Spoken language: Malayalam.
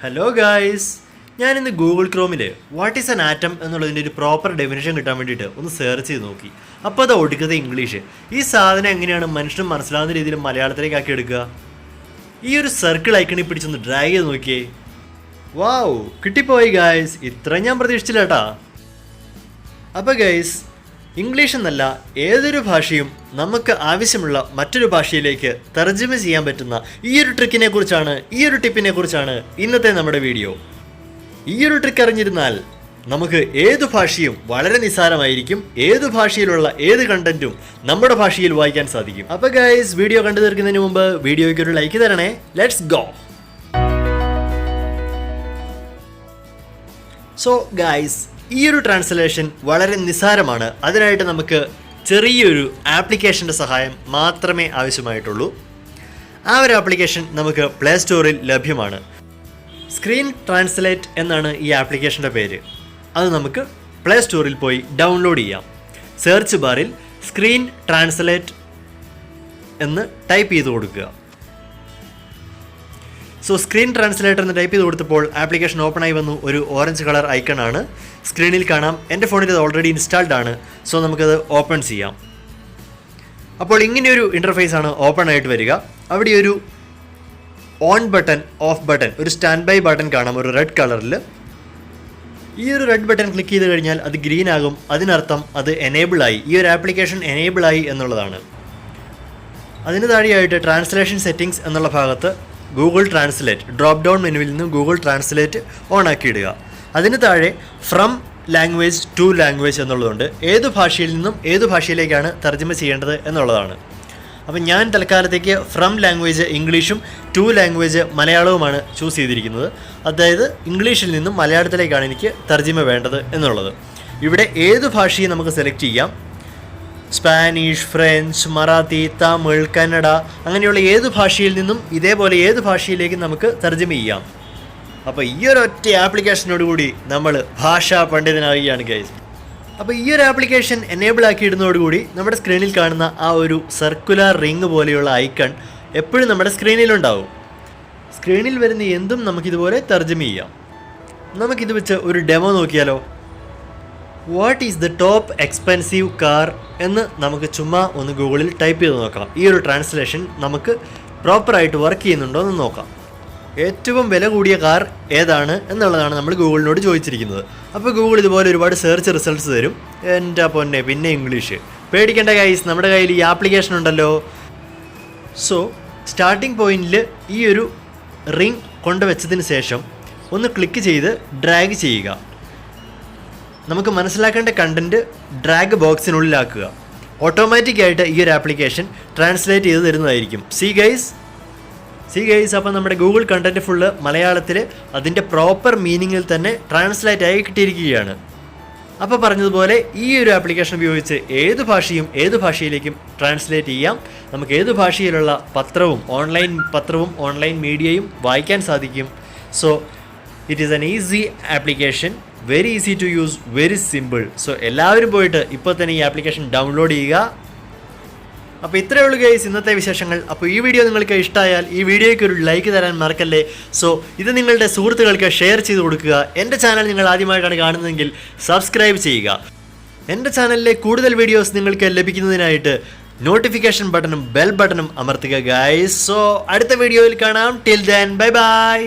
ഹലോ ഗായ്സ്, ഞാനിന്ന് ഗൂഗിൾ ക്രോമിൽ വാട്ട് ഈസ് ആൻ ആറ്റം എന്നുള്ളതിൻ്റെ ഒരു പ്രോപ്പർ ഡെഫിനേഷൻ കിട്ടാൻ വേണ്ടിയിട്ട് ഒന്ന് സെർച്ച് ചെയ്ത് നോക്കി. അപ്പോൾ അത് ഒടുക്കത്തെ ഇംഗ്ലീഷ്. ഈ സാധനം എങ്ങനെയാണ് മനുഷ്യന് മനസ്സിലാവുന്ന രീതിയിൽ മലയാളത്തിലേക്ക് ആക്കി എടുക്കുക? ഈ ഒരു സർക്കിൾ ഐക്കണിൽ പിടിച്ചൊന്ന് ഡ്രാഗ് ചെയ്ത് നോക്കിയേ. വാവ്, കിട്ടിപ്പോയി ഗായ്സ്. ഇത്രയും ഞാൻ പ്രതീക്ഷിച്ചില്ല കേട്ടാ. അപ്പോൾ ഗൈസ്, ഇംഗ്ലീഷ് എന്നല്ല ഏതൊരു ഭാഷയും നമുക്ക് ആവശ്യമുള്ള മറ്റൊരു ഭാഷയിലേക്ക് തർജ്ജമ ചെയ്യാൻ പറ്റുന്ന ഈ ഒരു ട്രിക്കിനെ കുറിച്ചാണ്, ഈ ഒരു ടിപ്പിനെ കുറിച്ചാണ് ഇന്നത്തെ നമ്മുടെ വീഡിയോ. ഈ ഒരു ട്രിക്ക് അറിഞ്ഞിരുന്നാൽ നമുക്ക് ഏതു ഭാഷയും വളരെ നിസ്സാരമായിരിക്കും. ഏതു ഭാഷയിലുള്ള ഏത് കണ്ടന്റും നമ്മുടെ ഭാഷയിൽ വായിക്കാൻ സാധിക്കും. അപ്പോൾ ഗൈസ്, വീഡിയോ കണ്ടു തീർക്കുന്നതിന് മുമ്പ് വീഡിയോയ്ക്ക് ഒരു ലൈക്ക് തരണേ. Let's go. സോ ഗൈസ്, ഈ ഒരു ട്രാൻസ്ലേഷൻ വളരെ നിസ്സാരമാണ്. അതിനായിട്ട് നമുക്ക് ചെറിയൊരു ആപ്ലിക്കേഷൻ്റെ സഹായം മാത്രമേ ആവശ്യമായിട്ടുള്ളൂ. ആ ഒരു ആപ്ലിക്കേഷൻ നമുക്ക് പ്ലേ സ്റ്റോറിൽ ലഭ്യമാണ്. സ്ക്രീൻ ട്രാൻസ്ലേറ്റ് എന്നാണ് ഈ ആപ്ലിക്കേഷൻ്റെ പേര്. അത് നമുക്ക് പ്ലേ സ്റ്റോറിൽ പോയി ഡൗൺലോഡ് ചെയ്യാം. സെർച്ച് ബാറിൽ സ്ക്രീൻ ട്രാൻസ്ലേറ്റ് എന്ന് ടൈപ്പ് ചെയ്ത് കൊടുക്കുക. സോ സ്ക്രീൻ ട്രാൻസ്ലേറ്റർ എന്ന് ടൈപ്പ് ചെയ്ത് കൊടുത്തപ്പോൾ ആപ്ലിക്കേഷൻ ഓപ്പൺ ആയി വന്നു. ഒരു ഓറഞ്ച് കളർ ഐക്കൺ ആണ് സ്ക്രീനിൽ കാണാം. എൻ്റെ ഫോണിൽ ഇത് ഓൾറെഡി ഇൻസ്റ്റാൾഡ് ആണ്. സോ നമുക്കത് ഓപ്പൺ ചെയ്യാം. അപ്പോൾ ഇങ്ങനെയൊരു ഇൻ്റർഫേസ് ആണ് ഓപ്പൺ ആയിട്ട് വരിക. അവിടെ ഒരു ഓൺ ബട്ടൺ, ഓഫ് ബട്ടൺ, ഒരു സ്റ്റാൻഡ് ബൈ ബട്ടൺ കാണാം ഒരു റെഡ് കളറിൽ. ഈ ഒരു റെഡ് ബട്ടൺ ക്ലിക്ക് ചെയ്ത് കഴിഞ്ഞാൽ അത് ഗ്രീൻ ആകും. അതിനർത്ഥം അത് എനേബിളായി, ഈ ഒരു ആപ്ലിക്കേഷൻ എനേബിളായി എന്നുള്ളതാണ്. അതിന് താഴെയായിട്ട് ട്രാൻസ്ലേഷൻ സെറ്റിംഗ്സ് എന്നുള്ള ഭാഗത്ത് ഗൂഗിൾ ട്രാൻസ്ലേറ്റ് ഡ്രോപ്പ് ഡൗൺ മെനുവിൽ നിന്ന് ഗൂഗിൾ ട്രാൻസ്ലേറ്റ് ഓൺ ആക്കിയിടുക. അതിന് താഴെ ഫ്രം ലാംഗ്വേജ് ടു ലാംഗ്വേജ് എന്നുള്ളതുണ്ട്. ഏതു ഭാഷയിൽ നിന്നും ഏതു ഭാഷയിലേക്കാണ് തർജ്ജമ ചെയ്യേണ്ടത് എന്നുള്ളതാണ്. അപ്പം ഞാൻ തൽക്കാലത്തേക്ക് ഫ്രം ലാംഗ്വേജ് ഇംഗ്ലീഷും ടു ലാംഗ്വേജ് മലയാളവുമാണ് ചൂസ് ചെയ്തിരിക്കുന്നത്. അതായത് ഇംഗ്ലീഷിൽ നിന്നും മലയാളത്തിലേക്കാണ് എനിക്ക് തർജ്ജമ വേണ്ടത് എന്നുള്ളത്. ഇവിടെ ഏതു ഭാഷയും നമുക്ക് സെലക്ട് ചെയ്യാം. സ്പാനിഷ്, ഫ്രഞ്ച്, മറാത്തി, തമിഴ്, കന്നഡ, അങ്ങനെയുള്ള ഏത് ഭാഷയിൽ നിന്നും ഇതേപോലെ ഏത് ഭാഷയിലേക്കും നമുക്ക് തർജ്ജമ ചെയ്യാം. അപ്പോൾ ഈ ഒരു ഒറ്റ ആപ്ലിക്കേഷനോടുകൂടി നമ്മൾ ഭാഷാ പണ്ഡിതനാവുകയാണ് ഗൈസ്. അപ്പോൾ ഈ ഒരു ആപ്ലിക്കേഷൻ എനേബിൾ ആക്കിയിടുന്നതോടുകൂടി നമ്മുടെ സ്ക്രീനിൽ കാണുന്ന ആ ഒരു സർക്കുലർ റിങ് പോലെയുള്ള ഐക്കൺ എപ്പോഴും നമ്മുടെ സ്ക്രീനിലുണ്ടാവും. സ്ക്രീനിൽ വരുന്ന എന്തും നമുക്കിതുപോലെ തർജ്ജമ ചെയ്യാം. നമുക്കിത് വെച്ച് ഒരു ഡെമോ നോക്കിയാലോ? What is the top expensive car എന്ന് നമുക്ക് ചുമ്മാ ഒന്ന് ഗൂഗിളിൽ ടൈപ്പ് ചെയ്ത് നോക്കാം. ഈ ഒരു ട്രാൻസ്ലേഷൻ നമുക്ക് പ്രോപ്പറായിട്ട് വർക്ക് ചെയ്യുന്നുണ്ടോ എന്ന് നോക്കാം. ഏറ്റവും വില കൂടിയ കാർ ഏതാണ് എന്നുള്ളതാണ് നമ്മൾ ഗൂഗിളിനോട് ചോദിച്ചിരിക്കുന്നത്. അപ്പോൾ ഗൂഗിൾ ഇതുപോലെ ഒരുപാട് സെർച്ച് റിസൾട്ട്സ് തരും. എൻ്റെ പൊന്നെ, പിന്നെ ഇംഗ്ലീഷ്. പേടിക്കേണ്ട ഗൈസ്, നമ്മുടെ കയ്യിൽ ഈ ആപ്ലിക്കേഷൻ ഉണ്ടല്ലോ. സോ സ്റ്റാർട്ടിംഗ് പോയിന്റിൽ ഈ ഒരു റിംഗ് കൊണ്ടുവച്ചതിന് ശേഷം ഒന്ന് ക്ലിക്ക് ചെയ്ത് ഡ്രാഗ് ചെയ്യുക. നമുക്ക് മനസ്സിലാക്കേണ്ട കണ്ടൻറ്റ് ഡ്രാഗ് ബോക്സിനുള്ളിലാക്കുക. ഓട്ടോമാറ്റിക്കായിട്ട് ഈ ഒരു ആപ്ലിക്കേഷൻ ട്രാൻസ്ലേറ്റ് ചെയ്ത് തരുന്നതായിരിക്കും. C guys. അപ്പോൾ നമ്മുടെ ഗൂഗിൾ കണ്ടൻറ്റ് ഫുള്ള് മലയാളത്തിൽ അതിൻ്റെ പ്രോപ്പർ മീനിങ്ങിൽ തന്നെ ട്രാൻസ്ലേറ്റ് ആയി കിട്ടിയിരിക്കുകയാണ്. അപ്പോൾ പറഞ്ഞതുപോലെ ഈ ഒരു ആപ്ലിക്കേഷൻ ഉപയോഗിച്ച് ഏത് ഭാഷയും ഏത് ഭാഷയിലേക്കും ട്രാൻസ്ലേറ്റ് ചെയ്യാം. നമുക്ക് ഏത് ഭാഷയിലുള്ള പത്രവും ഓൺലൈൻ മീഡിയയും വായിക്കാൻ സാധിക്കും. So it is an easy application, very easy to use, very simple. So എല്ലാവരും പോയിട്ട് ഇപ്പോൾ തന്നെ ഈ ആപ്ലിക്കേഷൻ ഡൗൺലോഡ് ചെയ്യുക. അപ്പോൾ ഇത്രയേ ഉള്ളൂ ഗൈസ് ഇന്നത്തെ വിശേഷങ്ങൾ. അപ്പോൾ ഈ വീഡിയോ നിങ്ങൾക്ക് ഇഷ്ടമായാൽ ഈ വീഡിയോയ്ക്ക് ഒരു ലൈക്ക് തരാൻ മറക്കല്ലേ. സോ ഇത് നിങ്ങളുടെ സുഹൃത്തുക്കൾക്ക് ഷെയർ ചെയ്ത് കൊടുക്കുക. എൻ്റെ ചാനൽ നിങ്ങൾ ആദ്യമായിട്ടാണ് കാണുന്നതെങ്കിൽ സബ്സ്ക്രൈബ് ചെയ്യുക. എൻ്റെ ചാനലിലെ കൂടുതൽ വീഡിയോസ് നിങ്ങൾക്ക് ലഭിക്കുന്നതിനായിട്ട് നോട്ടിഫിക്കേഷൻ ബട്ടണും ബെൽ ബട്ടണും അമർത്തുക ഗൈസ്. സോ അടുത്ത വീഡിയോയിൽ കാണാം. Till then, bye bye.